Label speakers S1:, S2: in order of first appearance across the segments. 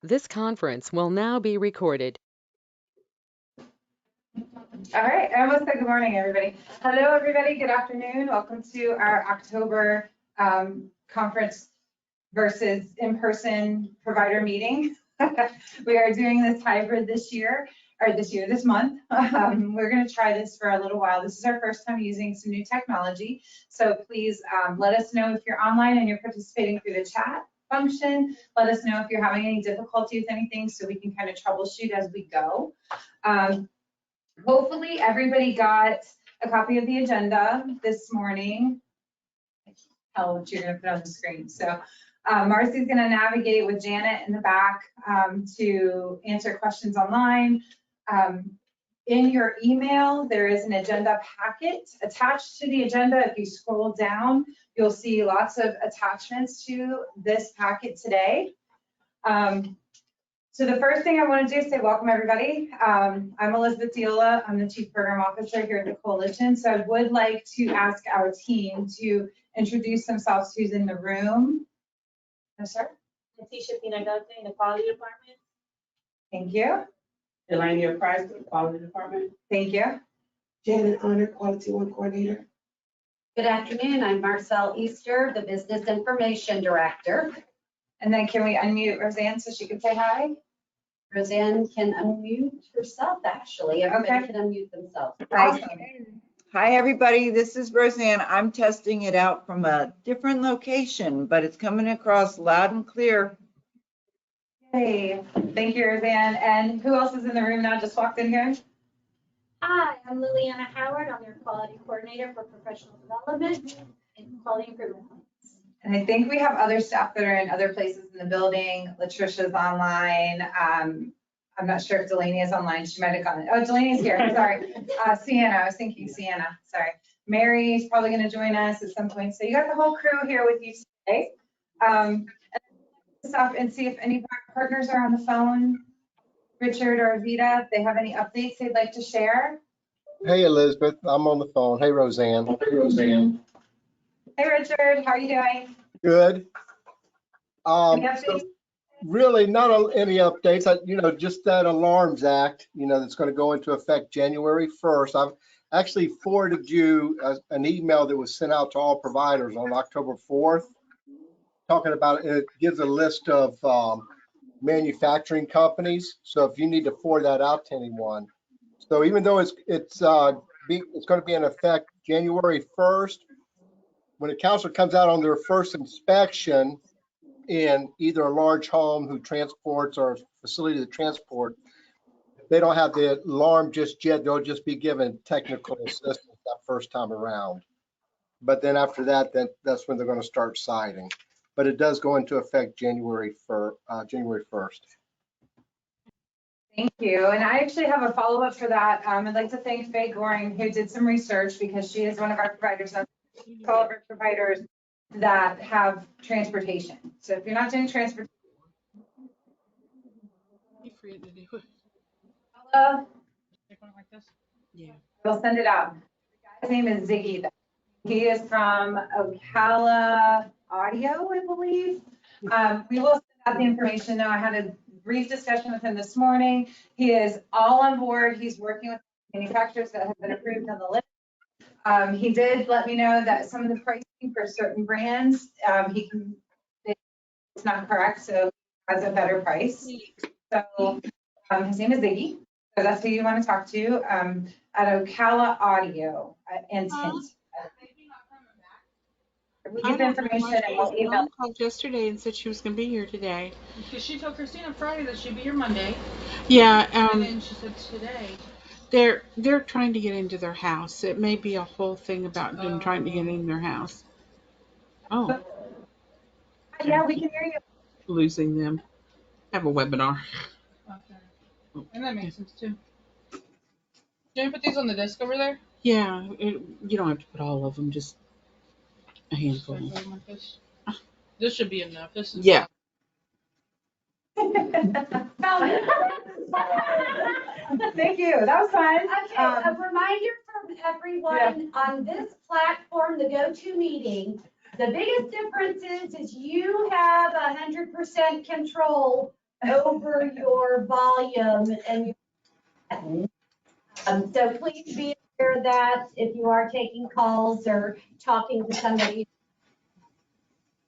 S1: This conference will now be recorded.
S2: All right, I almost said good morning, everybody. Hello, everybody. Good afternoon. Welcome to our October conference versus in-person provider meeting. We are doing this hybrid this month. We're going to try this for a little while. This is our first time using some new technology. So please let us know if you're online and you're participating through the chat function. Let us know if you're having any difficulty with anything so we can kind of troubleshoot as we go. Hopefully everybody got a copy of the agenda this morning. I can't tell what you're gonna put on the screen. So Marcy's gonna navigate with Janet in the back to answer questions online. In your email, there is an agenda packet attached to the agenda. If you scroll down, you'll see lots of attachments to this packet today. So the first thing I want to do is say welcome, everybody. I'm Elizabeth Diola. I'm the Chief Program Officer here at the Coalition. So I would like to ask our team to introduce themselves, who's in the room. No, sir.
S3: Leticia Pinagote in the Quality Department.
S2: Thank you.
S3: Delania Price, the Quality Department.
S2: Thank you.
S4: Janet Honor, Quality One Coordinator.
S5: Good afternoon, I'm Marcel Easter, the Business Information Director.
S2: And then can we unmute Roseanne so she can say hi?
S5: Roseanne can unmute herself, actually. Everybody
S2: Okay.
S5: can unmute themselves.
S2: Awesome.
S6: Hi, everybody. This is Roseanne. I'm testing it out from a different location, but it's coming across loud and clear.
S2: Hey, thank you, Roseanne. And who else is in the room now? Just walked in here.
S3: Hi, I'm Liliana Howard. I'm their Quality Coordinator for Professional Development and Quality Improvement.
S2: And I think we have other staff that are in other places in the building. Latricia's online. I'm not sure if Delaney is online. She might have gone. Oh, Delaney's here. Sorry. Sienna. I was thinking Sienna. Sorry. Mary's probably going to join us at some point. So you got the whole crew here with you today. Stop and see if any partners are on the phone. Richard or Vita, if they have any updates they'd like to share.
S7: Hey, Elizabeth, I'm on the phone. Hey, Roseanne. Hey, Roseanne.
S2: Hey, Richard, how are you doing?
S7: Good.
S2: Any
S7: So
S2: updates?
S7: really not any updates. Just that Alarms Act, that's going to go into effect January 1st. I've actually forwarded you an email that was sent out to all providers on October 4th, talking about it. It gives a list of manufacturing companies. So if you need to forward that out to anyone. So even though it's going to be in effect January 1st, when a counselor comes out on their first inspection in either a large home who transports or a facility to transport, they don't have the alarm just yet. They'll just be given technical assistance that first time around. But then after that, that's when they're going to start citing. But it does go into effect January 1st.
S2: Thank you. And I actually have a follow-up for that. I'd like to thank Faye Goring, who did some research because she is one of our providers, all of our providers that have transportation. So if you're not doing transportation,
S1: Yeah.
S2: we'll send it out. The guy's name is Ziggy. He is from Ocala Audio, I believe. We will send out the information though. I had a brief discussion with him this morning. He is all on board. He's working with manufacturers that have been approved on the list. He did let me know that some of the pricing for certain brands, it's not correct, so he has a better price. So his name is Ziggy. So that's who you want to talk to at Ocala Audio and Tint. We'll get the information and we'll email.
S8: Mom called yesterday and said she was going to be here today.
S9: Because she told Christina Friday that she'd be here Monday.
S8: Yeah,
S9: And then she said today.
S8: they're trying to get into their house. It may be a whole thing about them trying to get in their house. Oh,
S2: Yeah, we can hear you.
S8: losing them. Have a webinar.
S9: Okay. And that makes sense too. Can you put these on the desk over there?
S8: Yeah, you don't have to put all of them, just a handful.
S9: This should be enough. This is
S8: Yeah.
S2: Thank you. That was fun.
S5: Okay, a reminder from everyone on this platform, the GoToMeeting, the biggest difference is you have 100% control over your volume and so please be aware that if you are taking calls or talking to somebody.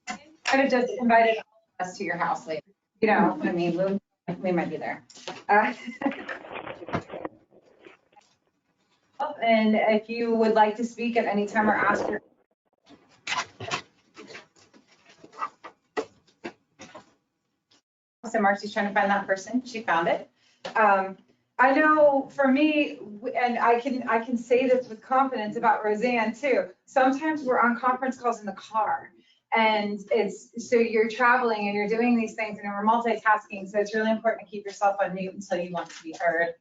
S2: I'd have just invited all of us to your house later. You know, I mean, we might be there. And if you would like to speak at any time or ask your. So Marcy's trying to find that person. She found it. I know for me, and I can say this with confidence about Roseanne too. Sometimes we're on conference calls in the car, and so you're traveling and you're doing these things and we're multitasking. So it's really important to keep yourself on mute until you want to be heard.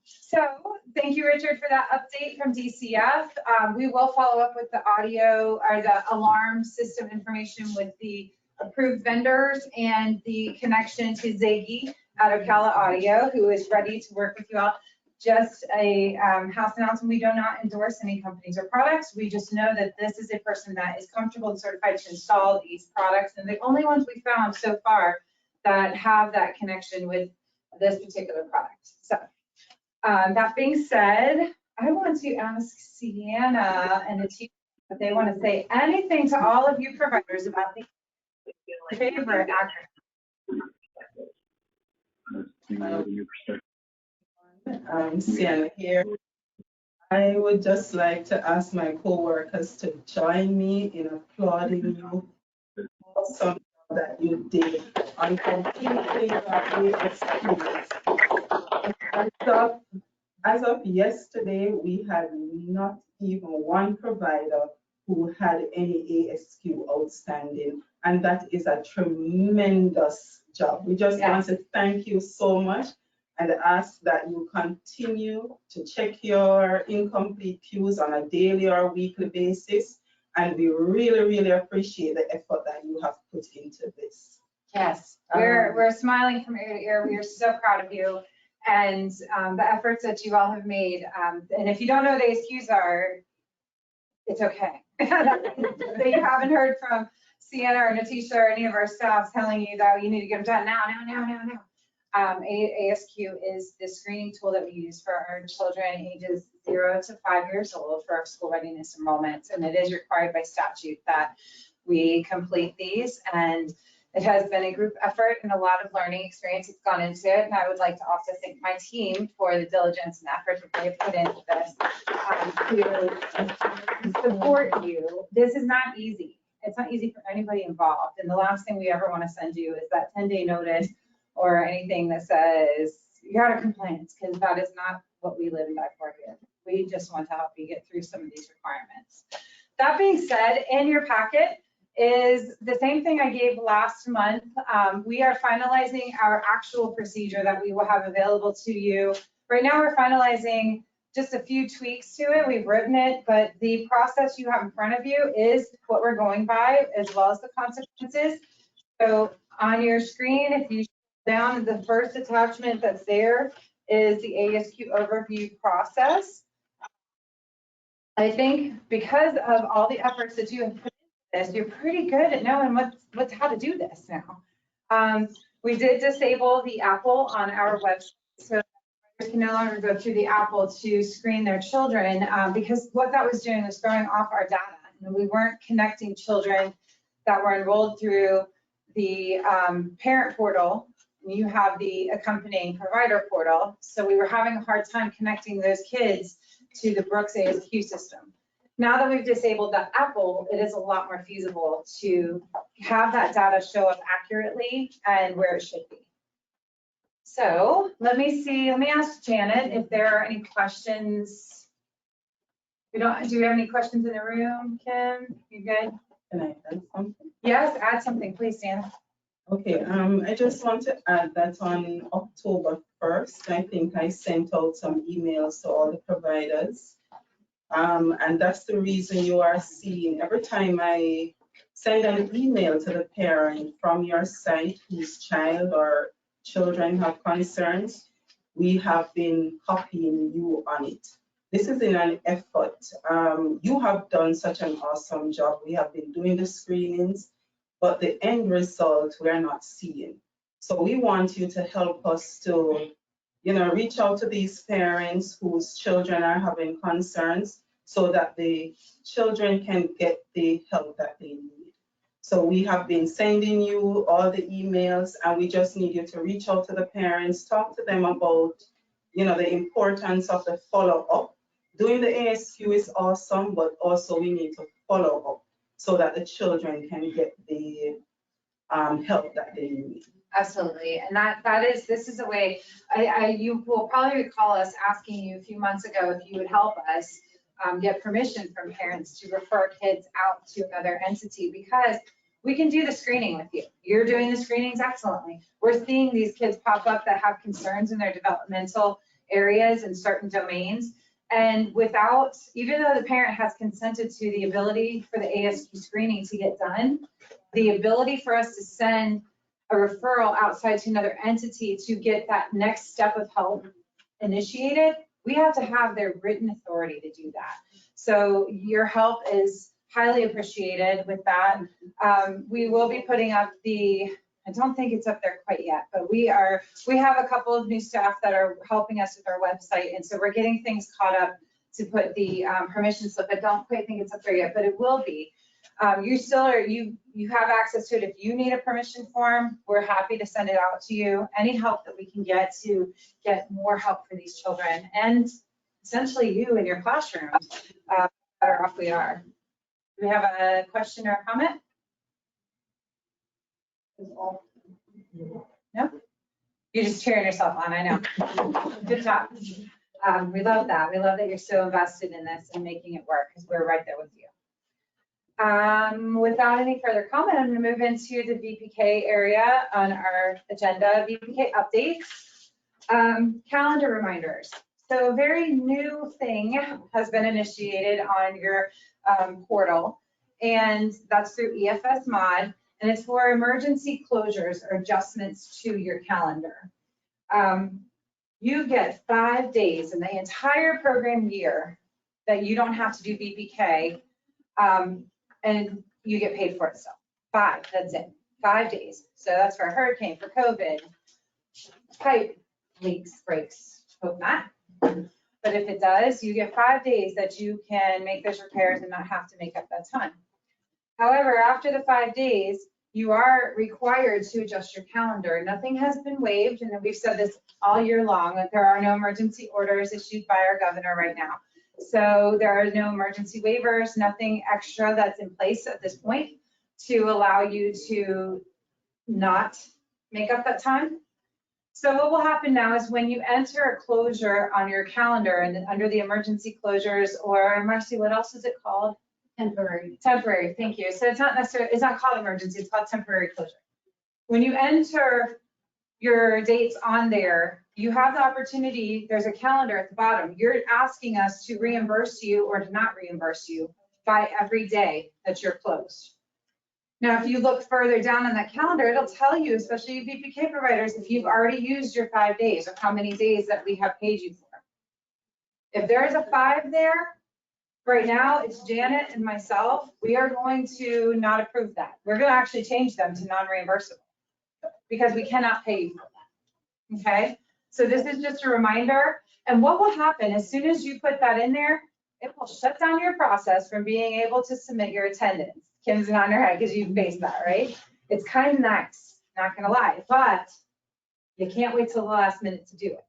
S2: So thank you, Richard, for that update from DCF. We will follow up with the audio or the alarm system information with the approved vendors and the connection to Ziggy out of Cala Audio, who is ready to work with you all. Just a house announcement, we do not endorse any companies or products. We just know that this is a person that is comfortable and certified to install these products, and the only ones we found so far that have that connection with this particular product. So that being said, I want to ask Sienna and the team if they want to say anything to all of you providers about the favorite actor.
S10: Sienna here. I would just like to ask my co-workers to join me in applauding you for something that you did on completing your experience. As of yesterday, we had not even one provider who had any ASQ outstanding, and that is a tremendous job. We just want to thank you so much and ask that you continue to check your incomplete queues on a daily or weekly basis. And we really, really appreciate the effort that you have put into this.
S2: Yes, we're smiling from ear to ear. We are so proud of you and the efforts that you all have made. And if you don't know what ASQs are, it's okay. That you haven't heard from Sienna or Natisha or any of our staff telling you that you need to get them done now. ASQ is the screening tool that we use for our children ages 0 to 5 years old for our school readiness enrollments. And it is required by statute that we complete these. And it has been a group effort and a lot of learning experience has gone into it. And I would like to also thank my team for the diligence and effort that they have put into this to support you. This is not easy. It's not easy for anybody involved. And the last thing we ever want to send you is that 10-day notice or anything that says you're out of compliance, because that is not what we live and die for here. We just want to help you get through some of these requirements. That being said, in your packet is the same thing I gave last month. We are finalizing our actual procedure that we will have available to you. Right now we're finalizing just a few tweaks to it. We've written it, but the process you have in front of you is what we're going by, as well as the consequences. So on your screen, if you down, the first attachment that's there is the ASQ Overview Process. I think because of all the efforts that you have put into this, you're pretty good at knowing how to do this now. We did disable the Apple on our website, so parents can no longer go through the Apple to screen their children because what that was doing was throwing off our data. And we weren't connecting children that were enrolled through the parent portal. You have the accompanying provider portal. So we were having a hard time connecting those kids to the Brooks ASQ system. Now that we've disabled the Apple, it is a lot more feasible to have that data show up accurately and where it should be. So let me ask Janet if there are any questions. Do we have any questions in the room, Kim? You good?
S10: Can I add something?
S2: Yes, add something, please, Janet.
S10: Okay, I just want to add that on October 1st, I think I sent out some emails to all the providers. And that's the reason you are seeing every time I send an email to the parent from your site whose child or children have concerns, we have been copying you on it. This is in an effort. You have done such an awesome job. We have been doing the screenings. but the end result we're not seeing. So we want you to help us to, reach out to these parents whose children are having concerns so that the children can get the help that they need. So we have been sending you all the emails, and we just need you to reach out to the parents, talk to them about, the importance of the follow-up. Doing the ASQ is awesome, but also we need to follow up so that the children can get the help that they need.
S2: Absolutely. And this is a way, you will probably recall us asking you a few months ago if you would help us get permission from parents to refer kids out to another entity, because we can do the screening with you. You're doing the screenings excellently. We're seeing these kids pop up that have concerns in their developmental areas in certain domains. And even though the parent has consented to the ability for the ASQ screening to get done, the ability for us to send a referral outside to another entity to get that next step of help initiated, we have to have their written authority to do that. So your help is highly appreciated with that. We will be putting up I don't think it's up there quite yet, but we have a couple of new staff that are helping us with our website. And so we're getting things caught up to put the permission slip. I don't quite think it's up there yet, but it will be. You have access to it. If you need a permission form, we're happy to send it out to you. Any help that we can get to get more help for these children, and essentially you in your classroom, better off we are. Do we have a question or a comment? No? You're just cheering yourself on, I know. Good job. We love that. We love that you're so invested in this and making it work, because we're right there with you. Without any further comment, I'm going to move into the VPK area on our agenda. VPK updates, calendar reminders. So a very new thing has been initiated on your portal, and that's through EFS Mod, and it's for emergency closures or adjustments to your calendar. You get 5 days in the entire program year that you don't have to do VPK, and you get paid for it still. 5, that's it, 5 days. So that's for a hurricane, for COVID, pipe leaks, breaks, hope not. But if it does, you get 5 days that you can make those repairs and not have to make up that time. However, after the 5 days, you are required to adjust your calendar. Nothing has been waived, and we've said this all year long, that there are no emergency orders issued by our governor right now. So there are no emergency waivers, nothing extra that's in place at this point to allow you to not make up that time. So what will happen now is when you enter a closure on your calendar and then under the emergency closures, or Marcy, what else is it called?
S3: Temporary.
S2: Temporary, thank you. So it's not called emergency, it's called temporary closure. When you enter your dates on there, you have the opportunity, there's a calendar at the bottom. You're asking us to reimburse you or to not reimburse you by every day that you're closed. Now, if you look further down on that calendar, it'll tell you, especially you VPK providers, if you've already used your 5 days or how many days that we have paid you for. If there's a 5 there, right now it's Janet and myself, we are going to not approve that. We're going to actually change them to non-reimbursable because we cannot pay you for that. Okay? So this is just a reminder. And what will happen as soon as you put that in there, it will shut down your process from being able to submit your attendance. Kim's nodding her head because you faced that, right? It's kind of nice, not gonna lie, but you can't wait till the last minute to do it.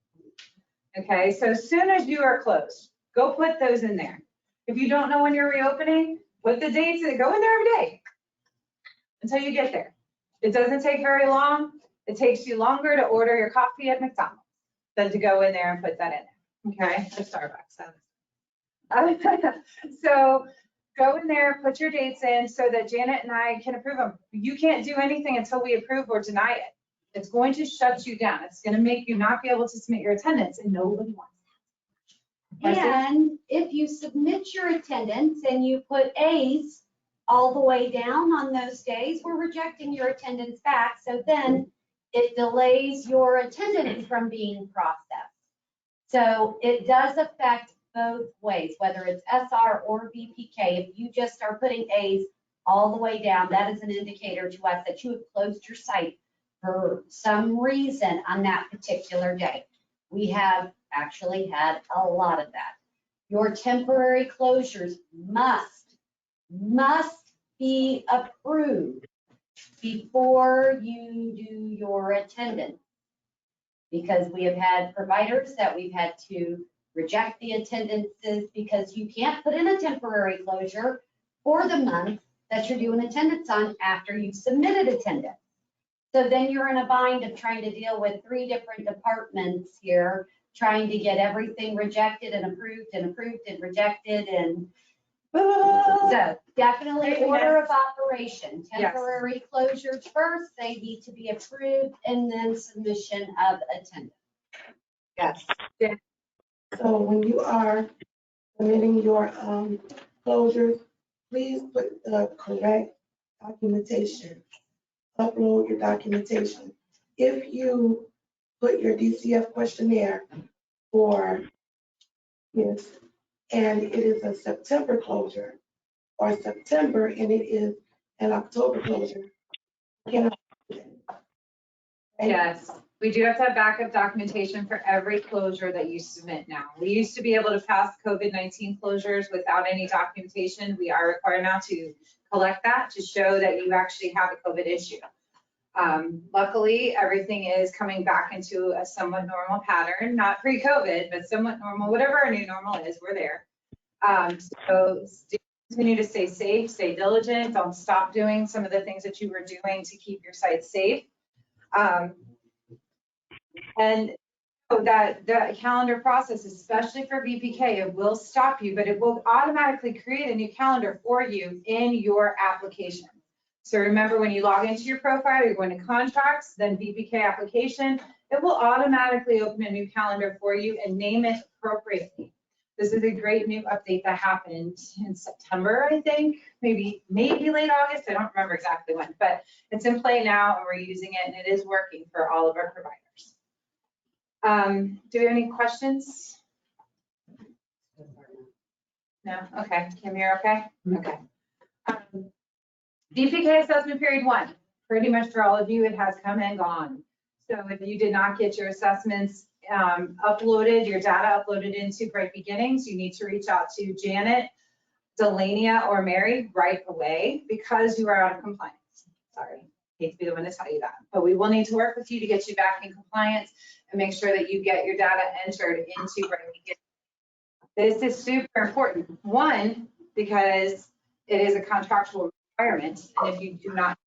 S2: Okay, so as soon as you are closed, go put those in there. If you don't know when you're reopening, put the dates in, go in there every day until you get there. It doesn't take very long. It takes you longer to order your coffee at McDonald's than to go in there and put that in there, okay? Or Starbucks. So go in there, put your dates in so that Janet and I can approve them. You can't do anything until we approve or deny it. It's going to shut you down. It's going to make you not be able to submit your attendance, and nobody wants that.
S5: And if you submit your attendance and you put A's all the way down on those days, we're rejecting your attendance back. So then it delays your attendance from being processed. So it does affect both ways, whether it's SR or VPK. If you just are putting A's all the way down, that is an indicator to us that you have closed your site for some reason on that particular day. We have actually had a lot of that. Your temporary closures must be approved before you do your attendance. Because we have had providers that we've had to reject the attendances because you can't put in a temporary closure for the month that you're doing attendance on after you've submitted attendance. So then you're in a bind of trying to deal with 3 different departments here, trying to get everything rejected and approved and approved and rejected and so definitely order of operation, temporary closures first, they need to be approved and then submission of attendance.
S2: Yes.
S4: So when you are submitting your closures, please put the correct documentation. Upload your documentation. If you put your DCF questionnaire for yes, and it is a September closure, or September and it is an October closure, you can.
S2: Yes, we do have to have backup documentation for every closure that you submit now. We used to be able to pass COVID-19 closures without any documentation. We are required now to collect that to show that you actually have a COVID issue. Luckily, everything is coming back into a somewhat normal pattern, not pre-COVID, but somewhat normal, whatever our new normal is, we're there. So continue to stay safe, stay diligent, don't stop doing some of the things that you were doing to keep your site safe. And so that the calendar process, especially for VPK, it will stop you, but it will automatically create a new calendar for you in your application. So remember, when you log into your profile, you're going to contracts, then VPK application, it will automatically open a new calendar for you and name it appropriately. This is a great new update that happened in September, I think, maybe late August. I don't remember exactly when, but it's in play now and we're using it and it is working for all of our providers. Do we have any questions? No? Okay. Kim, you're okay? Okay. VPK assessment period 1, pretty much for all of you, it has come and gone. So if you did not get your assessments uploaded, your data uploaded into Bright Beginnings, you need to reach out to Janet, Delania, or Mary right away because you are out of compliance. Sorry, hate to be the one to tell you that, but we will need to work with you to get you back in compliance and make sure that you get your data entered into Bright Beginnings. This is super important. 1, because it is a contractual requirement, and if you do not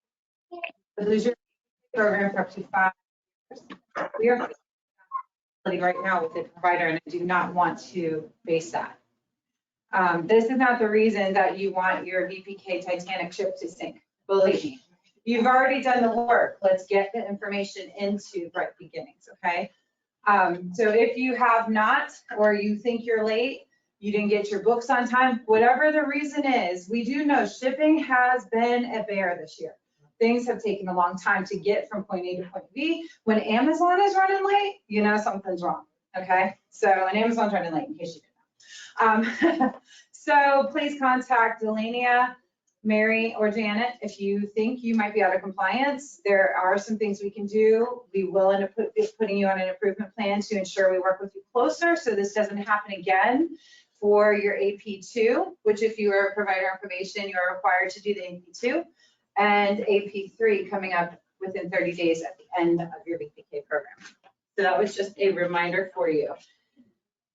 S2: lose your program for up to 5 years, we are right now with the provider, and I do not want to face that. This is not the reason that you want your VPK Titanic ship to sink. Believe me, you've already done the work. Let's get the information into Bright Beginnings, okay? So if you have not, or you think you're late, you didn't get your books on time, whatever the reason is, we do know shipping has been a bear this year. Things have taken a long time to get from point A to point B. When Amazon is running late, you know something's wrong, okay? So, and Amazon's running late in case you didn't know. So please contact Delania, Mary, or Janet if you think you might be out of compliance. There are some things we can do. We will end up putting you on an improvement plan to ensure we work with you closer so this doesn't happen again. For your AP2, which if you are provider information, you are required to do the AP2, and AP3 coming up within 30 days at the end of your VPK program. So that was just a reminder for you.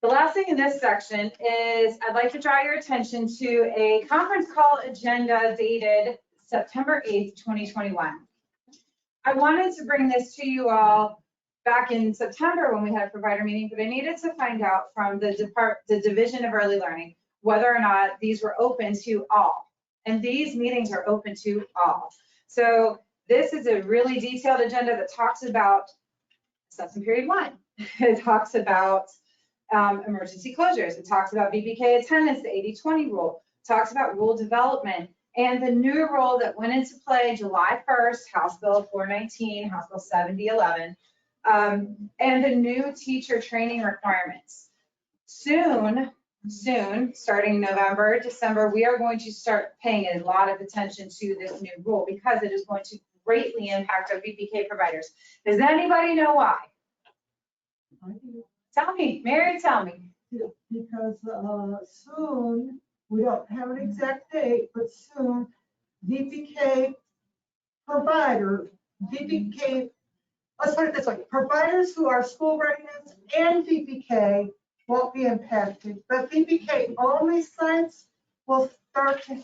S2: The last thing in this section is I'd like to draw your attention to a conference call agenda dated September 8th, 2021. I wanted to bring this to you all back in September when we had a provider meeting, but I needed to find out from the Division of Early Learning whether or not these were open to all. And these meetings are open to all. So this is a really detailed agenda that talks about assessment period 1. It talks about emergency closures. It talks about VPK attendance, the 80-20 rule. It talks about rule development and the new rule that went into play July 1st, House Bill 419, House Bill 7011. And the new teacher training requirements. Soon, soon, starting November, December, we are going to start paying a lot of attention to this new rule because it is going to greatly impact our VPK providers. Does anybody know why? Tell me, Mary, tell me.
S11: Because soon, we don't have an exact date, but soon, VPK provider, VPK, let's put it this way, providers who are school readiness and VPK won't be impacted, but VPK only sites will start to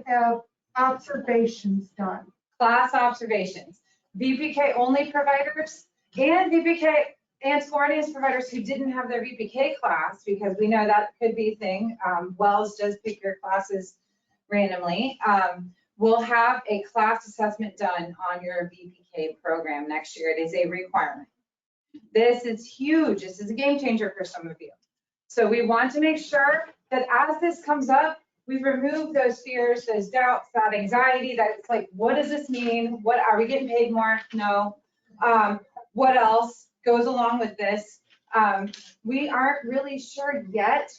S11: have observations done.
S2: Class observations. VPK only providers and VPK and school readiness providers who didn't have their VPK class, because we know that could be a thing. Wells does pick your classes randomly. We'll have a class assessment done on your VPK program next year. It is a requirement. This is huge. This is a game changer for some of you. So we want to make sure that as this comes up, we remove those fears, those doubts, that anxiety, that it's like, what does this mean? What, are we getting paid more? No. What else goes along with this? We aren't really sure yet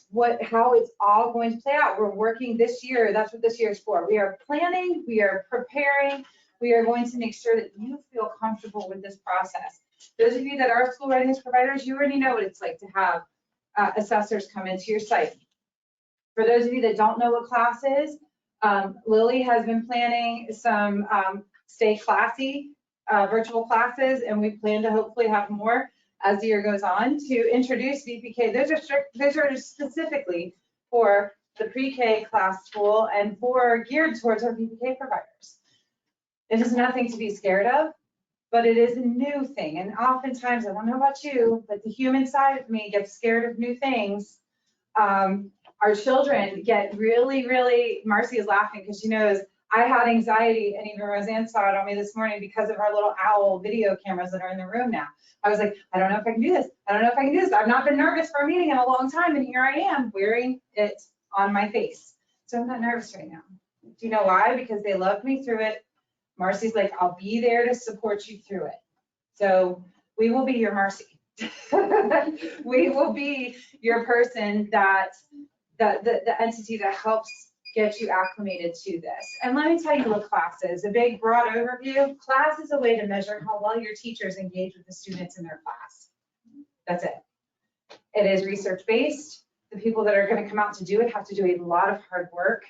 S2: how it's all going to play out. We're working this year. That's what this year is for. We are planning, we are preparing, we are going to make sure that you feel comfortable with this process. Those of you that are school readiness providers, you already know what it's like to have assessors come into your site. For those of you that don't know what class is, Lily has been planning some Stay Classy virtual classes, and we plan to hopefully have more as the year goes on to introduce VPK. Those are specifically for the pre-K class tool and geared towards our VPK providers. It is nothing to be scared of, but it is a new thing. And oftentimes, I don't know about you, but the human side of me gets scared of new things. Our children get really, Marcy is laughing because she knows I had anxiety, and even Roseanne saw it on me this morning because of our little owl video cameras that are in the room now. I was like, I don't know if I can do this. I don't know if I can do this. I've not been nervous for a meeting in a long time, and here I am wearing it on my face. So I'm not nervous right now. Do you know why? Because they loved me through it. Marcy's like, I'll be there to support you through it. So we will be your Marcy. We will be your person that the entity that helps get you acclimated to this. And let me tell you what class is. A big broad overview. Class is a way to measure how well your teachers engage with the students in their class. That's it. It is research-based. The people that are going to come out to do it have to do a lot of hard work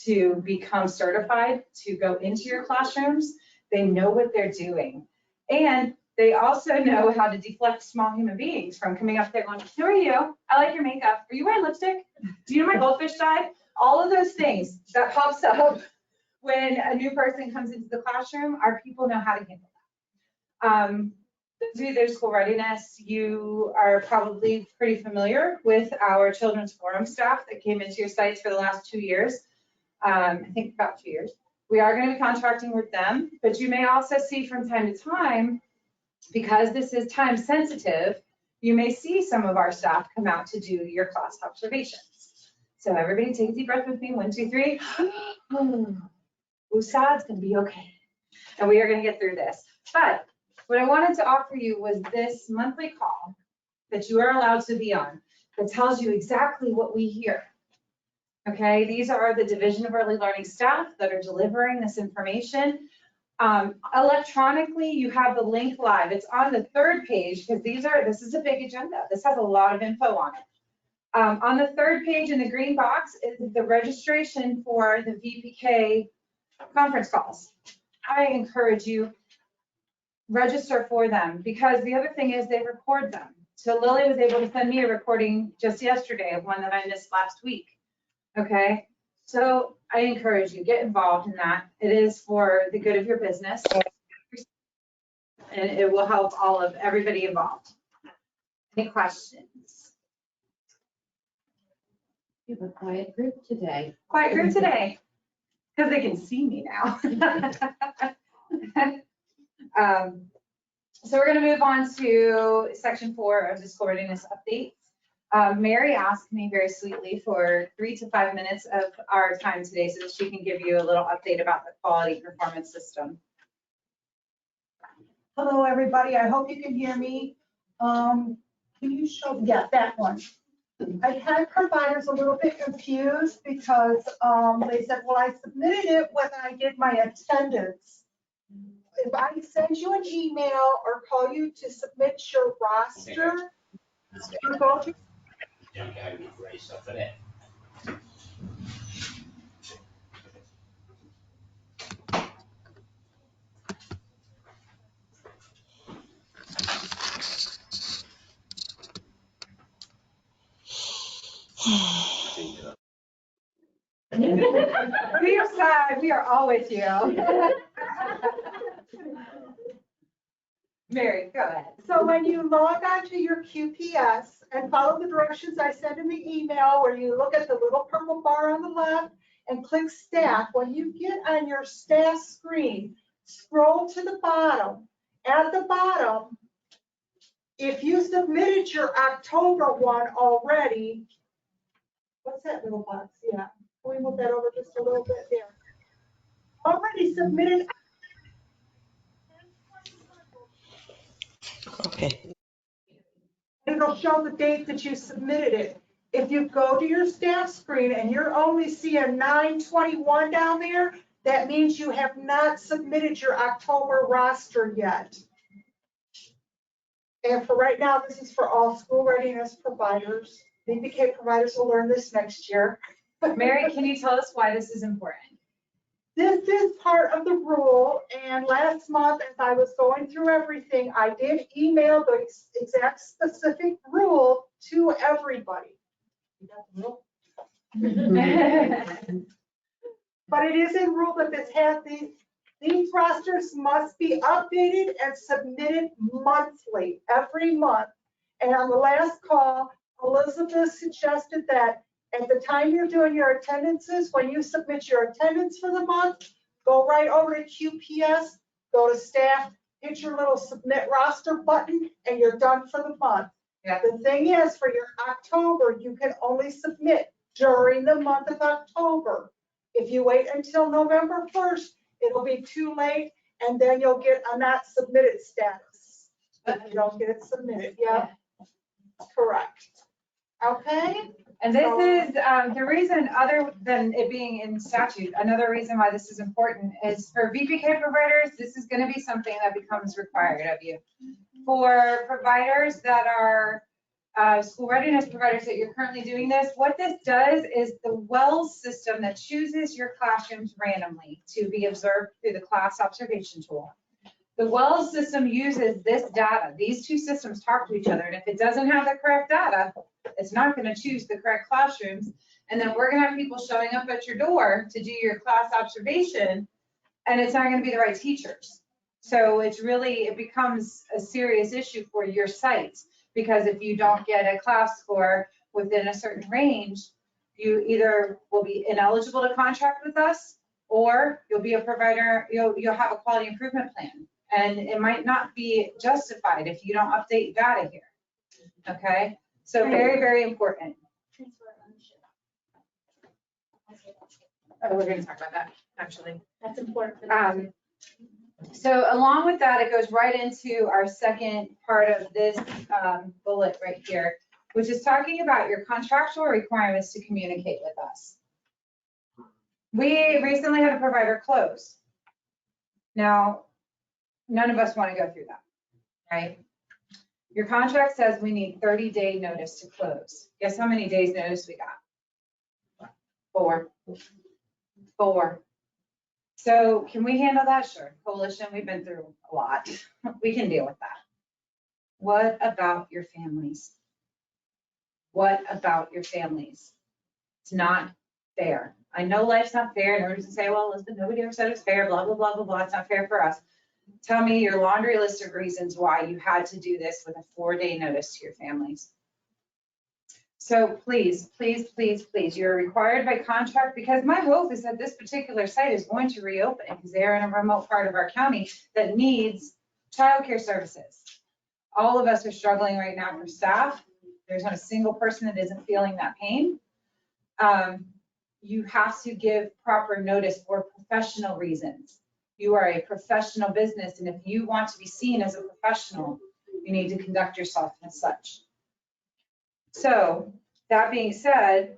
S2: to become certified to go into your classrooms. They know what they're doing. And they also know how to deflect small human beings from coming up there going, who are you? I like your makeup. Are you wearing lipstick? Do you know my goldfish died? All of those things that pops up when a new person comes into the classroom, our people know how to handle that. Those of you that are school readiness, you are probably pretty familiar with our children's forum staff that came into your sites for the last 2 years. I think about 2 years. We are going to be contracting with them, but you may also see from time to time, because this is time sensitive, you may see some of our staff come out to do your class observations. So everybody take a deep breath with me. 1, 2, 3. Woosah, it's going to be okay. And we are going to get through this. But what I wanted to offer you was this monthly call that you are allowed to be on that tells you exactly what we hear. Okay, these are the Division of Early Learning staff that are delivering this information. Electronically, you have the link live. It's on the 3rd page because this is a big agenda. This has a lot of info on it. On the 3rd page in the green box is the registration for the VPK conference calls. I encourage you, register for them, because the other thing is they record them. So Lily was able to send me a recording just yesterday of one that I missed last week. Okay, so I encourage you, get involved in that. It is for the good of your business, and it will help everybody involved. Any questions?
S5: You have a quiet group today.
S2: Quiet group today, because they can see me now. So we're going to move on to section 4 of the school readiness update. Mary asked me very sweetly for 3 to 5 minutes of our time today so that she can give you a little update about the quality performance system.
S11: Hello, everybody. I hope you can hear me. Can you show, yeah, that one. I had providers a little bit confused because they said, well, I submitted it when I did my attendance. If I send you an email or call you to submit your roster, you go to
S2: We are sad, we are all with you. Mary, go ahead.
S11: So when you log on to your QPS and follow the directions I send in the email, where you look at the little purple bar on the left and click staff, when you get on your staff screen, scroll to the bottom. At the bottom, if you submitted your October one already, what's that little box? Yeah, can we move that over just a little bit there? Already submitted.
S1: Okay.
S11: It'll show the date that you submitted it. If you go to your staff screen and you're only seeing 9/21 down there, that means you have not submitted your October roster yet. And for right now, this is for all school readiness providers. VPK providers will learn this next year.
S2: Mary, can you tell us why this is important?
S11: This is part of the rule, and last month, as I was going through everything, I did email the exact specific rule to everybody. You got the rule? But it is in rule that this has these rosters must be updated and submitted monthly, every month. And on the last call, Elizabeth suggested that at the time you're doing your attendances, when you submit your attendance for the month, go right over to QPS, go to staff, hit your little submit roster button, and you're done for the month.
S2: Yeah.
S11: The thing is, for your October, you can only submit during the month of October. If you wait until November 1st, it'll be too late, and then you'll get a not submitted status. If you don't get it submitted, yeah, correct. Okay?
S2: And this is the reason, other than it being in statute, another reason why this is important is for VPK providers, this is going to be something that becomes required of you. For providers that are school readiness providers that you're currently doing this, what this does is the WELS system that chooses your classrooms randomly to be observed through the class observation tool. The WELS system uses this data. These two systems talk to each other, and if it doesn't have the correct data, it's not going to choose the correct classrooms. And then we're going to have people showing up at your door to do your class observation, and it's not going to be the right teachers. So it's really, it becomes a serious issue for your site, because if you don't get a class score within a certain range, you either will be ineligible to contract with us, or you'll be a provider, you'll have a quality improvement plan. And it might not be justified if you don't update data here. Okay? So very, very important. Oh, we're going to talk about that, actually.
S3: That's important for them.
S2: So along with that, it goes right into our second part of this bullet right here, which is talking about your contractual requirements to communicate with us. We recently had a provider close. Now, none of us want to go through that, right? Your contract says we need 30-day notice to close. Guess how many days notice we got? 4. So can we handle that? Sure. Coalition, we've been through a lot. We can deal with that. What about your families? What about your families? It's not fair. I know life's not fair, and everyone's gonna say, well, Elizabeth, nobody ever said it's fair, blah, blah, blah, blah, blah. It's not fair for us. Tell me your laundry list of reasons why you had to do this with a 4-day notice to your families. So please, please, please, please, you're required by contract, because my hope is that this particular site is going to reopen because they're in a remote part of our county that needs childcare services. All of us are struggling right now for staff. There's not a single person that isn't feeling that pain. You have to give proper notice for professional reasons. You are a professional business, and if you want to be seen as a professional, you need to conduct yourself as such. So That being said,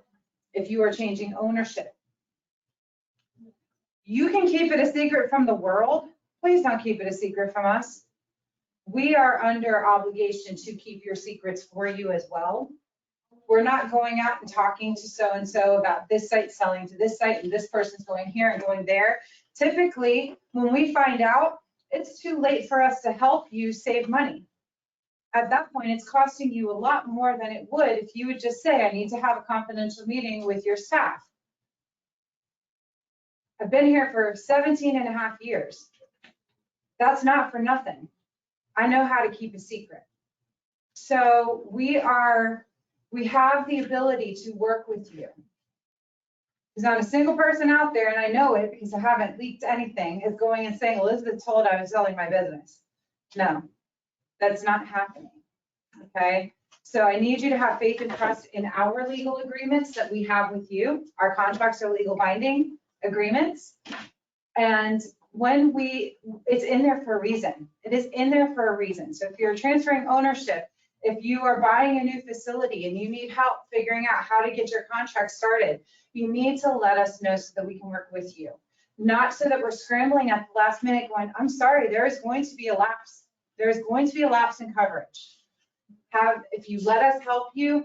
S2: if you are changing ownership, you can keep it a secret from the world. Please don't keep it a secret from us. We are under obligation to keep your secrets for you as well. We're not going out and talking to so-and-so about this site selling to this site and this person's going here and going there. Typically, when we find out, it's too late for us to help you save money. At that point, it's costing you a lot more than it would if you would just say, I need to have a confidential meeting with your staff. I've been here for 17 and a half years. That's not for nothing. I know how to keep a secret. So we have the ability to work with you. There's not a single person out there, and I know it because I haven't leaked anything, is going and saying, Elizabeth told I was selling my business. No, that's not happening, okay? So I need you to have faith and trust in our legal agreements that we have with you. Our contracts are legal binding agreements. And when it's in there for a reason. It is in there for a reason. So if you're transferring ownership, if you are buying a new facility and you need help figuring out how to get your contract started, you need to let us know so that we can work with you. Not so that we're scrambling at the last minute going, I'm sorry, there is going to be a lapse. There is going to be a lapse in coverage. If you let us help you,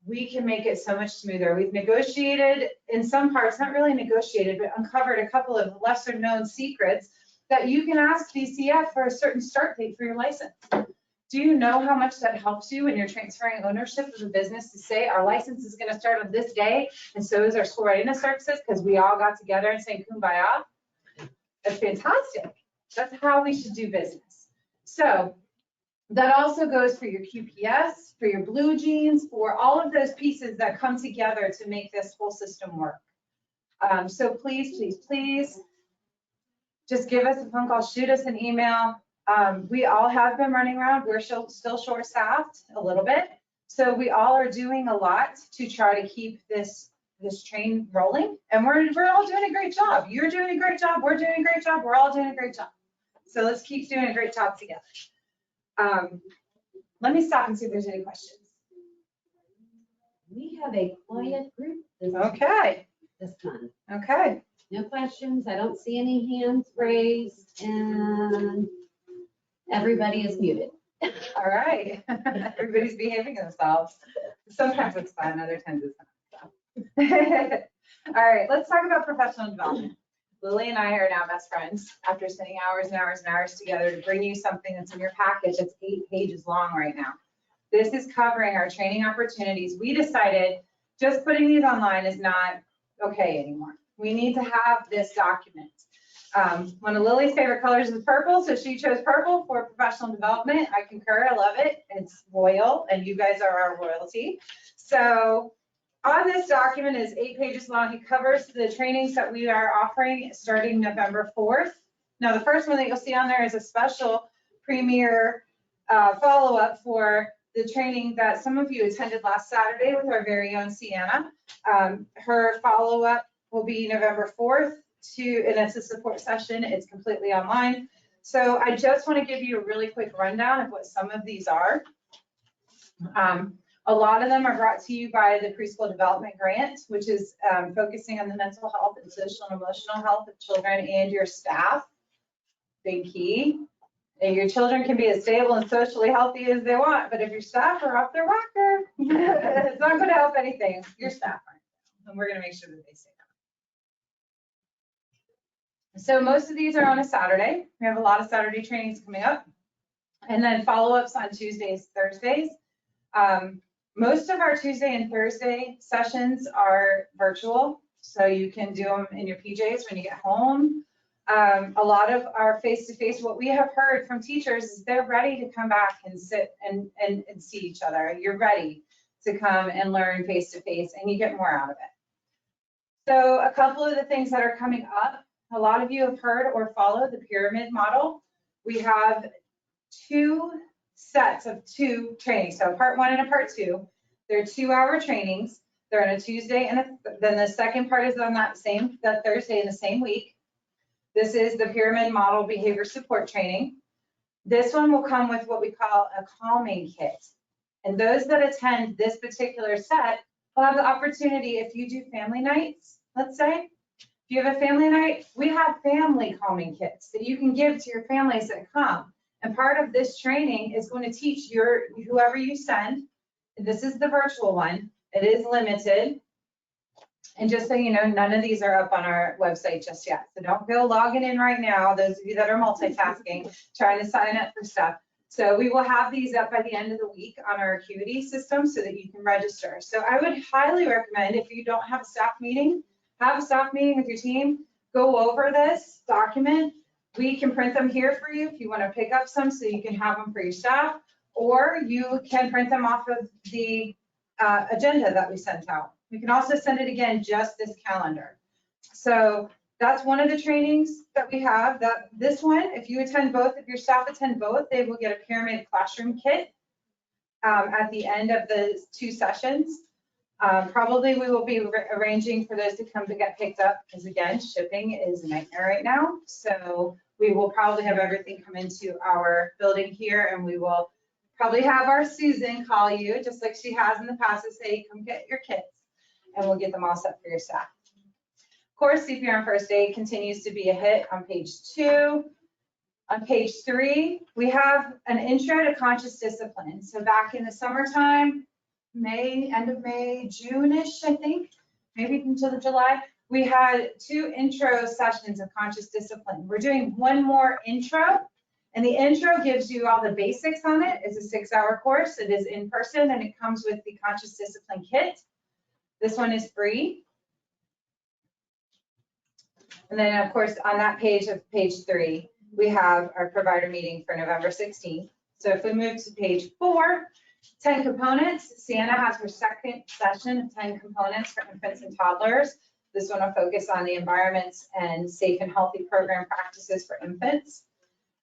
S2: we can make it so much smoother. We've negotiated in some parts, not really negotiated, but uncovered a couple of lesser known secrets that you can ask DCF for a certain start date for your license. Do you know how much that helps you when you're transferring ownership of a business to say our license is going to start on this day and so is our school readiness services because we all got together and sang kumbaya? That's fantastic. That's how we should do business. So that also goes for your QPS, for your blue jeans, for all of those pieces that come together to make this whole system work. So please, please, please, just give us a phone call, shoot us an email. We all have been running around. We're still short-staffed a little bit. So we all are doing a lot to try to keep this train rolling. And we're all doing a great job. You're doing a great job. We're doing a great job. We're all doing a great job. So let's keep doing a great job together. Let me stop and see if there's any questions.
S5: We have a quiet group this month.
S2: Okay.
S5: No questions. I don't see any hands raised, and everybody is muted.
S2: All right. Everybody's behaving themselves. Sometimes it's fun, other times it's not. So. All right, let's talk about professional development. Lily and I are now best friends after spending hours and hours and hours together to bring you something that's in your package that's 8 pages long right now. This is covering our training opportunities. We decided just putting these online is not okay anymore. We need to have this document. One of Lily's favorite colors is purple, so she chose purple for professional development. I concur, I love it. It's royal, and you guys are our royalty. So on this document is 8 pages long. It covers the trainings that we are offering starting November 4th. Now, the first one that you'll see on there is a special premier follow-up for the training that some of you attended last Saturday with our very own Sienna. Her follow-up will be November 4th, and it's a support session. It's completely online. So I just want to give you a really quick rundown of what some of these are. A lot of them are brought to you by the Preschool Development Grant, which is focusing on the mental health and social and emotional health of children and your staff. Big key. And your children can be as stable and socially healthy as they want, but if your staff are off their rocker, it's not going to help anything. Your staff aren't, and we're going to make sure that they stay down. So most of these are on a Saturday. We have a lot of Saturday trainings coming up, and then follow-ups on Tuesdays, Thursdays. Most of our Tuesday and Thursday sessions are virtual, so you can do them in your PJs when you get home. A lot of our face-to-face, what we have heard from teachers is they're ready to come back and sit and see each other. You're ready to come and learn face-to-face, and you get more out of it. So a couple of the things that are coming up, a lot of you have heard or followed the pyramid model. We have 2 sets of 2 trainings. So part 1 and a part 2. They're 2-hour trainings. They're on a Tuesday, and then the second part is on that Thursday in the same week. This is the pyramid model behavior support training. This one will come with what we call a calming kit. And those that attend this particular set we'll have the opportunity, if you do family nights, let's say, if you have a family night, we have family calming kits that you can give to your families that come. And part of this training is going to teach whoever you send. This is the virtual one. It is limited. And just so you know, none of these are up on our website just yet. So don't go logging in right now, those of you that are multitasking, trying to sign up for stuff. So we will have these up by the end of the week on our Acuity system so that you can register. So I would highly recommend, if you don't have a staff meeting, have a staff meeting with your team, go over this document. We can print them here for you if you want to pick up some so you can have them for your staff, or you can print them off of the agenda that we sent out. We can also send it again, just this calendar. So that's one of the trainings that we have. This one, if you attend both, if your staff attend both, they will get a pyramid classroom kit at the end of the 2 sessions. Probably we will be arranging for those to come to get picked up, because again, shipping is a nightmare right now. So we will probably have everything come into our building here, and we will probably have our Susan call you, just like she has in the past, to say, come get your kits, and we'll get them all set for your staff. Of course, CPR and first aid continues to be a hit on page 2. On page 3, we have an intro to conscious discipline. So back in the summertime, end of May, June-ish, I think, maybe until July, we had 2 intro sessions of conscious discipline. We're doing one more intro, and the intro gives you all the basics on it. It's a 6-hour course. It is in person, and it comes with the conscious discipline kit. This one is free. And then, of course, on that page of page 3, we have our provider meeting for November 16th. So if we move to page 4, 10 components. Sienna has her second session of 10 components for infants and toddlers. This one will focus on the environments and safe and healthy program practices for infants.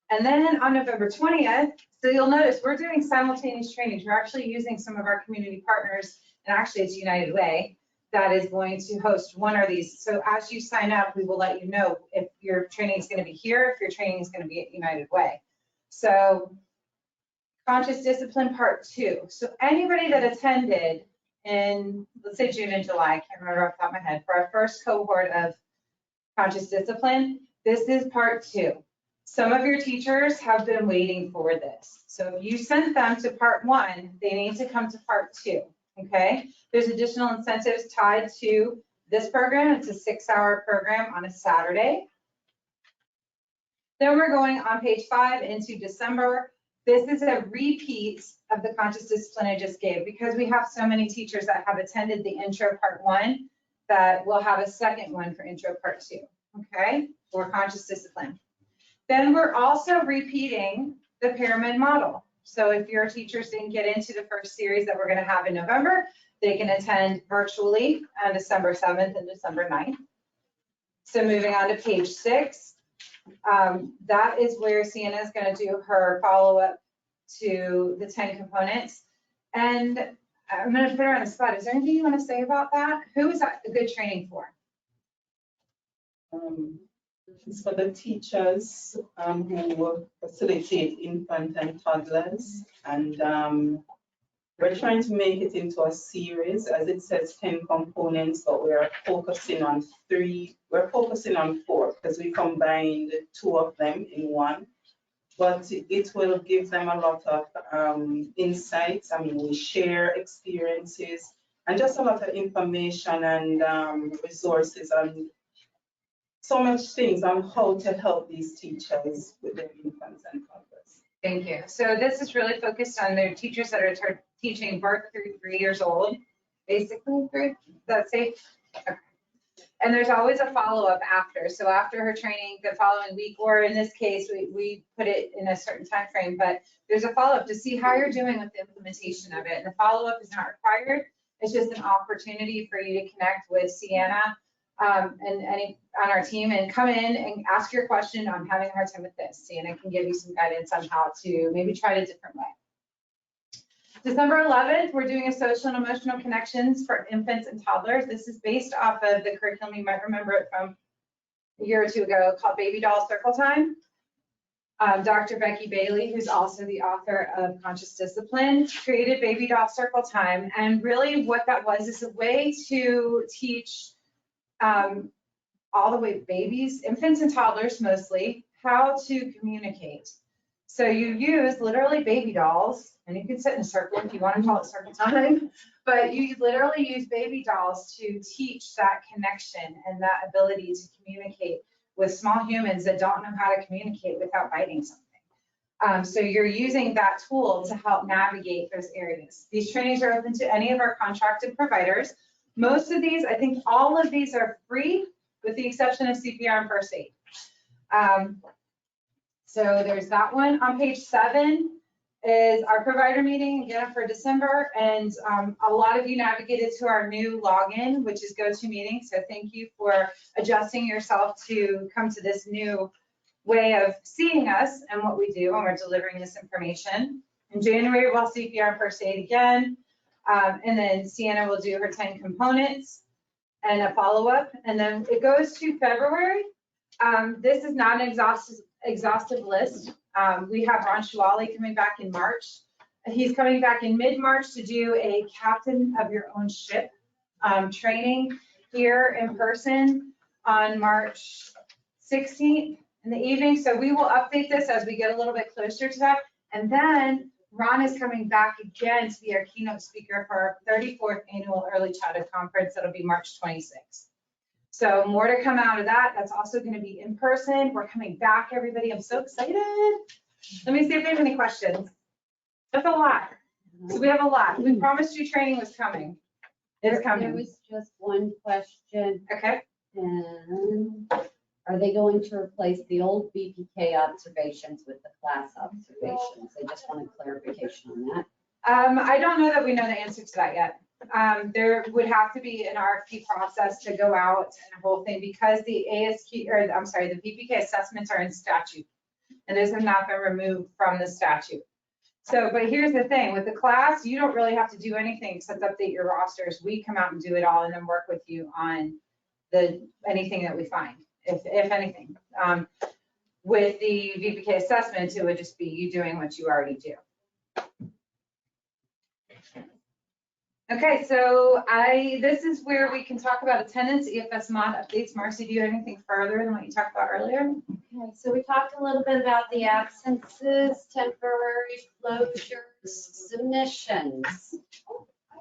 S2: And then on November 20th, so you'll notice we're doing simultaneous trainings. We're actually using some of our community partners, and actually it's United Way that is going to host one of these. So as you sign up, we will let you know if your training is going to be here, if your training is going to be at United Way. So Conscious Discipline Part 2. So anybody that attended in, let's say June and July, I can't remember off the top of my head, for our first cohort of Conscious Discipline, this is Part 2. Some of your teachers have been waiting for this. So if you sent them to Part 1, they need to come to Part 2, okay? There's additional incentives tied to this program. It's a 6-hour program on a Saturday. Then we're going on page 5 into December. This is a repeat of the conscious discipline I just gave, because we have so many teachers that have attended the intro Part 1 that we'll have a second one for intro Part 2, okay, for conscious discipline. Then we're also repeating the pyramid model. So if your teachers didn't get into the first series that we're going to have in November, they can attend virtually on December 7th and December 9th. So moving on to page 6. That is where Sienna is going to do her follow-up to the 10 components. And I'm going to put her on the spot. Is there anything you want to say about that? Who is that a good training for?
S10: It's for the teachers who will facilitate infant and toddlers. And we're trying to make it into a series, as it says 10 components, but we're focusing on 3. We're focusing on 4 because we combined 2 of them in one. But it will give them a lot of insights. I mean, we share experiences and just a lot of information and resources on so much things on how to help these teachers with their infants and toddlers.
S2: Thank you. So this is really focused on their teachers that are teaching birth through 3 years old, basically 3, that's safe. Okay. And there's always a follow-up after. So after her training the following week, or in this case, we put it in a certain time frame, but there's a follow-up to see how you're doing with the implementation of it. And the follow-up is not required. It's just an opportunity for you to connect with Sienna and any on our team and come in and ask your question. I'm having a hard time with this. Sienna can give you some guidance on how to maybe try it a different way. December 11th, we're doing a social and emotional connections for infants and toddlers. This is based off of the curriculum. You might remember it from a year or 2 ago, called Baby Doll Circle Time. Dr. Becky Bailey, who's also the author of Conscious Discipline, created Baby Doll Circle Time. And really what that was is a way to teach all the way babies, infants and toddlers mostly, how to communicate. So you use literally baby dolls, and you can sit in a circle if you want to call it circle time, but you literally use baby dolls to teach that connection and that ability to communicate with small humans that don't know how to communicate without biting something. So you're using that tool to help navigate those areas. These trainings are open to any of our contracted providers. Most of these, I think all of these are free with the exception of CPR and first aid. So there's that one. On page 7 is our provider meeting again for December. And a lot of you navigated to our new login, which is GoToMeeting. So thank you for adjusting yourself to come to this new way of seeing us and what we do when we're delivering this information. In January, we'll CPR and first aid again. And then Sienna will do her 10 components and a follow-up. And then it goes to February. This is not an exhaustive list. We have Ron Shuali coming back in March. He's coming back in mid-March to do a captain of your own ship training here in person on March 16th in the evening. So we will update this as we get a little bit closer to that. And then Ron is coming back again to be our keynote speaker for our 34th annual Early Childhood Conference. That'll be March 26th. So more to come out of that. That's also going to be in person. We're coming back, everybody. I'm so excited. Let me see if there's any questions. That's a lot. So we have a lot. We promised you training was coming. It's coming.
S5: There was just one question.
S2: Okay.
S5: And are they going to replace the old BPK observations with the class observations? I just wanted clarification on that.
S2: I don't know that we know the answer to that yet. There would have to be an RFP process to go out and a whole thing because the ASQ, or I'm sorry, the BPK assessments are in statute and those have not been removed from the statute. So, but here's the thing, with the class, you don't really have to do anything except update your rosters. We come out and do it all and then work with you on anything that we find, if anything. With the VPK assessments, it would just be you doing what you already do. Okay, so this is where we can talk about attendance, EFS mod updates. Marcy, do you have anything further than what you talked about earlier?
S5: Okay, so we talked a little bit about the absences, temporary closures, submissions,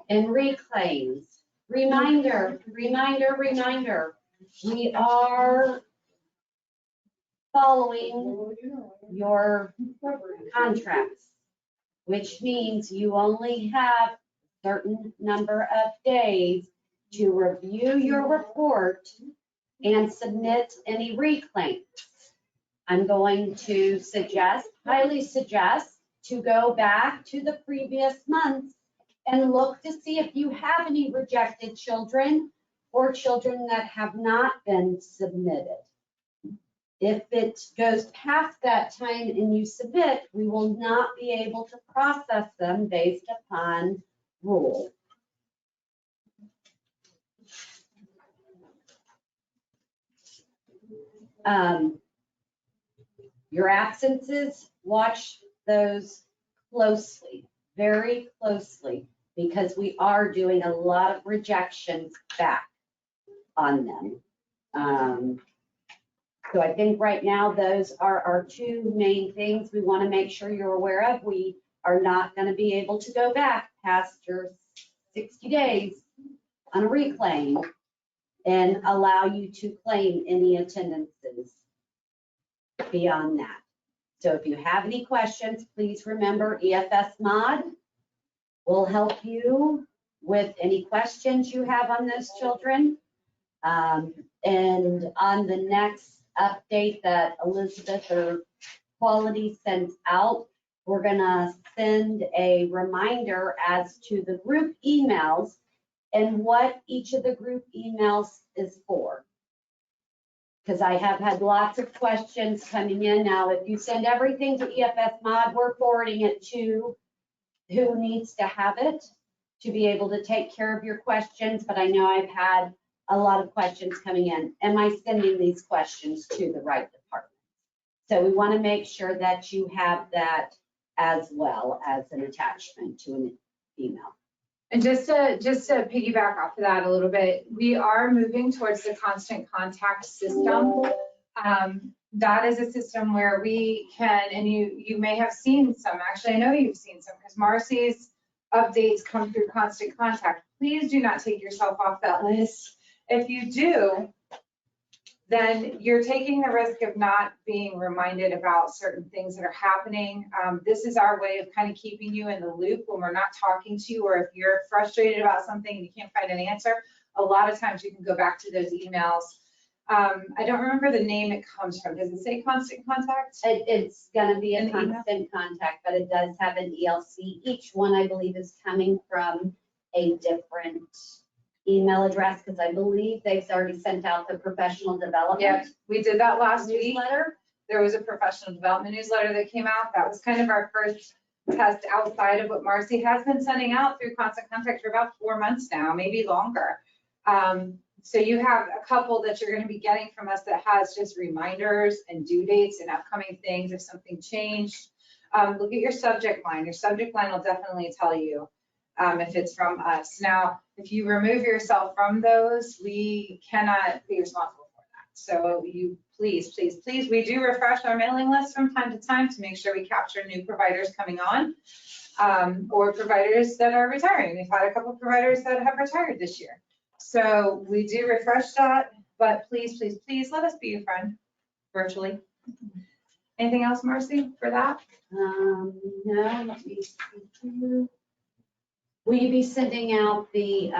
S5: and reclaims. Reminder, we are following your contracts, which means you only have certain number of days to review your report and submit any reclaims. I'm going to highly suggest to go back to the previous months and look to see if you have any rejected children or children that have not been submitted. If it goes past that time and you submit, we will not be able to process them based upon rule. Your absences, watch those closely, very closely, because we are doing a lot of rejections back on them. So I think right now those are our two main things we want to make sure you're aware of. We are not going to be able to go back past your 60 days on a reclaim and allow you to claim any attendances beyond that. So if you have any questions, please remember EFS mod will help you with any questions you have on those children. And on the next update that Elizabeth or Quality sends out, we're gonna send a reminder as to the group emails and what each of the group emails is for. Because I have had lots of questions coming in. Now, if you send everything to EFS mod, we're forwarding it to who needs to have it to be able to take care of your questions. But I know I've had a lot of questions coming in. Am I sending these questions to the right department? So we want to make sure that you have that as well as an attachment to an email.
S2: And just to piggyback off of that a little bit, we are moving towards the constant contact system. That is a system where we can, and you may have seen some, actually I know you've seen some, because Marcy's updates come through constant contact. Please do not take yourself off that list. If you do, then you're taking the risk of not being reminded about certain things that are happening. This is our way of kind of keeping you in the loop when we're not talking to you, or if you're frustrated about something and you can't find an answer, a lot of times you can go back to those emails. I don't remember the name it comes from. Does it say constant contact?
S5: It's going to be a
S2: An email?
S5: constant contact, but it does have an ELC. Each one, I believe, is coming from a different email address, because I believe they've already sent out the professional development.
S2: Yeah, we did that last week.
S5: Newsletter.
S2: There was a professional development newsletter that came out. That was kind of our first test outside of what Marcy has been sending out through constant contact for about 4 months now, maybe longer. So you have a couple that you're going to be getting from us that has just reminders and due dates and upcoming things if something changed. Look at your subject line. Your subject line will definitely tell you if it's from us. Now, if you remove yourself from those, we cannot be responsible for that. So you please, please, please, we do refresh our mailing list from time to time to make sure we capture new providers coming on or providers that are retiring. We've had a couple of providers that have retired this year. So we do refresh that, but please, please, please let us be your friend virtually. Anything else, Marcy, for that?
S5: No, let me see here. Will you be sending out the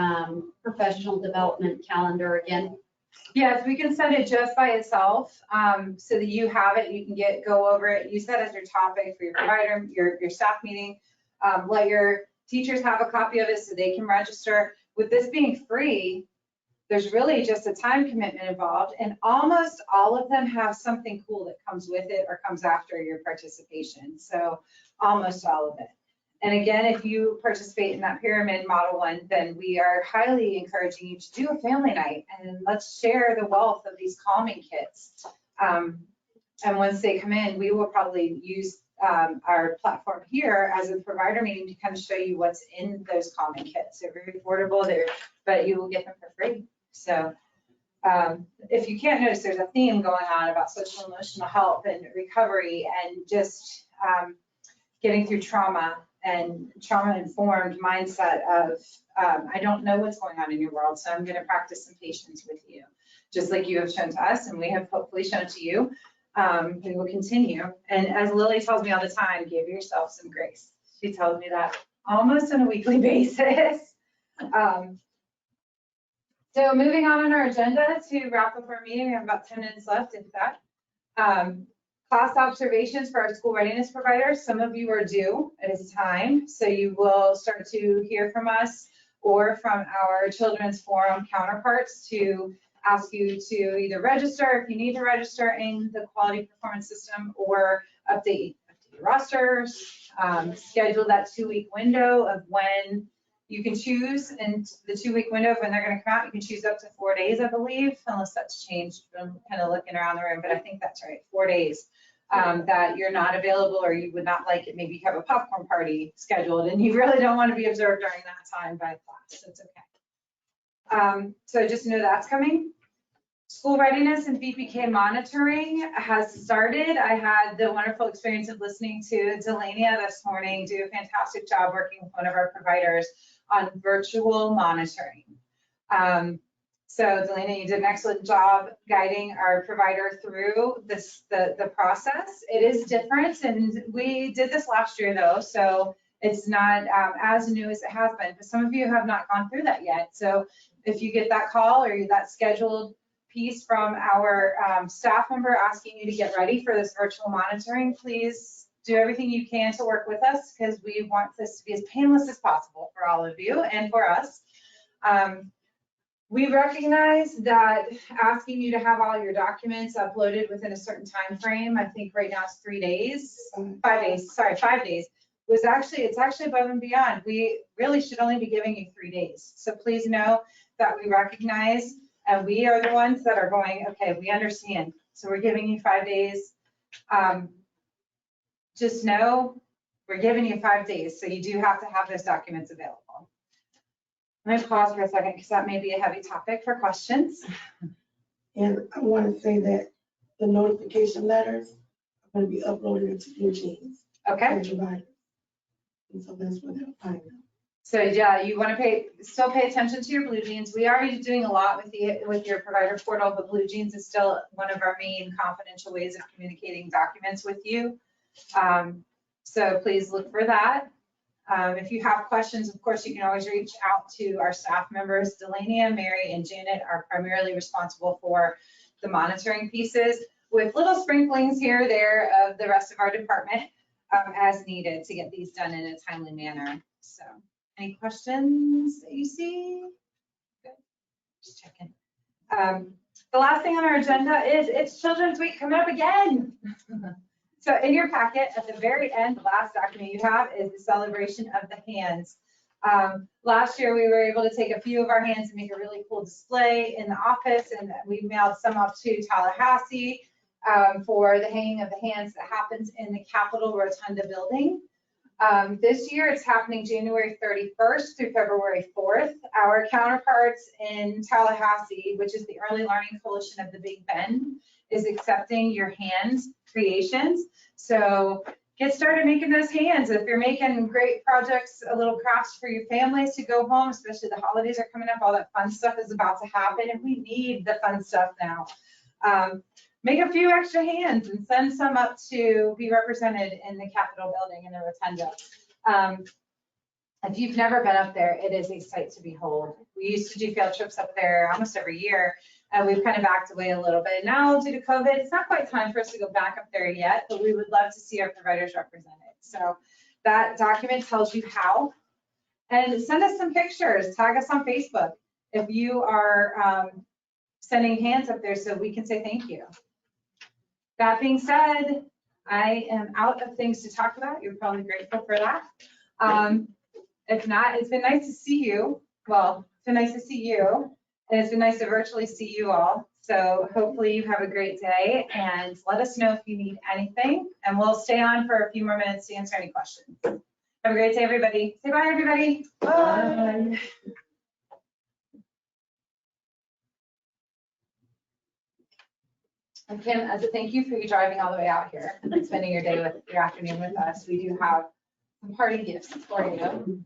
S5: professional development calendar again?
S2: Yes, we can send it just by itself so that you have it. You can go over it. Use that as your topic for your provider, your staff meeting. Let your teachers have a copy of it so they can register. With this being free, there's really just a time commitment involved, and almost all of them have something cool that comes with it or comes after your participation. So almost all of it. And again, if you participate in that pyramid model one, then we are highly encouraging you to do a family night and let's share the wealth of these calming kits. And once they come in, we will probably use our platform here as a provider meeting to kind of show you what's in those calming kits. They're very affordable there, but you will get them for free. So if you can't notice, there's a theme going on about social emotional health and recovery and just getting through trauma and trauma-informed mindset of, I don't know what's going on in your world, so I'm going to practice some patience with you, just like you have shown to us and we have hopefully shown to you. We will continue. And as Lily tells me all the time, give yourself some grace. She tells me that almost on a weekly basis. So moving on our agenda to wrap up our meeting, we have about 10 minutes left, if that. Class observations for our school readiness providers. Some of you are due. It is time. So you will start to hear from us or from our children's forum counterparts to ask you to either register if you need to register in the quality performance system or update your rosters, schedule that 2-week window of when you can choose, and the 2-week window of when they're going to come out, you can choose up to 4 days, I believe, unless that's changed. I'm kind of looking around the room, but I think that's right, 4 days that you're not available or you would not like it. Maybe you have a popcorn party scheduled and you really don't want to be observed during that time by class. That's okay. So just know that's coming. School readiness and VPK monitoring has started. I had the wonderful experience of listening to Delania this morning do a fantastic job working with one of our providers on virtual monitoring. So Delania, you did an excellent job guiding our provider through the process. It is different, and we did this last year though, so it's not as new as it has been, but some of you have not gone through that yet. So if you get that call or that scheduled piece from our staff member asking you to get ready for this virtual monitoring, please do everything you can to work with us because we want this to be as painless as possible for all of you and for us. We recognize that asking you to have all your documents uploaded within a certain time frame, I think right now it's 3 days, 5 days, sorry, 5 days, it's actually above and beyond. We really should only be giving you 3 days. So please know that we recognize and we are the ones that are going, okay, we understand. So we're giving you 5 days. Just know we're giving you 5 days, so you do have to have those documents available. I'm going to pause for a second because that may be a heavy topic for questions.
S4: And I want to say that the notification letters are going to be uploaded into Blue Jeans.
S2: Okay.
S4: For providers. And so that's where they'll find them.
S2: So yeah, you want to still pay attention to your Blue Jeans. We are doing a lot with your provider portal, but Blue Jeans is still one of our main confidential ways of communicating documents with you. So please look for that. If you have questions, of course, you can always reach out to our staff members. Delania, Mary, and Janet are primarily responsible for the monitoring pieces, with little sprinklings here or there of the rest of our department as needed to get these done in a timely manner. So any questions that you see? Good. Just checking. The last thing on our agenda is it's Children's Week coming up again. So in your packet, at the very end, the last document you have is the celebration of the hands. Last year, we were able to take a few of our hands and make a really cool display in the office, and we mailed some up to Tallahassee for the hanging of the hands that happens in the Capitol Rotunda building. This year, it's happening January 31st through February 4th. Our counterparts in Tallahassee, which is the Early Learning Coalition of the Big Bend, is accepting your hand creations. So get started making those hands. If you're making great projects, a little crafts for your families to go home, especially the holidays are coming up, all that fun stuff is about to happen, and we need the fun stuff now. Make a few extra hands and send some up to be represented in the Capitol building in the Rotunda. If you've never been up there, it is a sight to behold. We used to do field trips up there almost every year, and we've kind of backed away a little bit. Now, due to COVID, it's not quite time for us to go back up there yet, but we would love to see our providers represented. So that document tells you how. And send us some pictures, tag us on Facebook if you are sending hands up there so we can say thank you. That being said, I am out of things to talk about. You're probably grateful for that. If not, it's been nice to see you. Well, it's been nice to see you, and it's been nice to virtually see you all. So hopefully you have a great day, and let us know if you need anything, and we'll stay on for a few more minutes to answer any questions. Have a great day, everybody. Say bye, everybody. Bye. And Kim, as a thank you for you driving all the way out here and spending your day with your afternoon with us, we do have some party gifts for you.